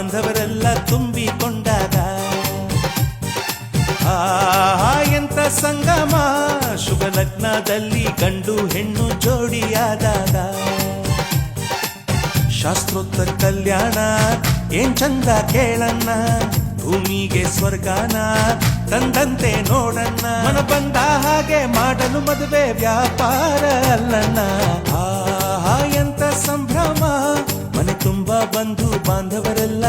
ಬಾಂಧವರೆಲ್ಲ ತುಂಬಿಕೊಂಡಾಗ ಎಂತ ಸಂಗಮ ಶುಭ ಲಗ್ನದಲ್ಲಿ ಗಂಡು ಹೆಣ್ಣು ಜೋಡಿಯಾದಾಗ ಶಾಸ್ತ್ರೋತ್ತರ ಕಲ್ಯಾಣ ಏನ್ ಚಂದ ಕೇಳಣ್ಣ ಭೂಮಿಗೆ ಸ್ವರ್ಗಾನ ತಂದಂತೆ ನೋಡಣ್ಣ ಮನ ಬಂದ ಹಾಗೆ ಮಾಡಲು ಮದುವೆ ವ್ಯಾಪಾರ ಅಲ್ಲಣ್ಣ ಎಂತ ಸಂಭ್ರಮ ಮನೆ ತುಂಬ ಬಂಧು ಬಾಂಧವರೆಲ್ಲ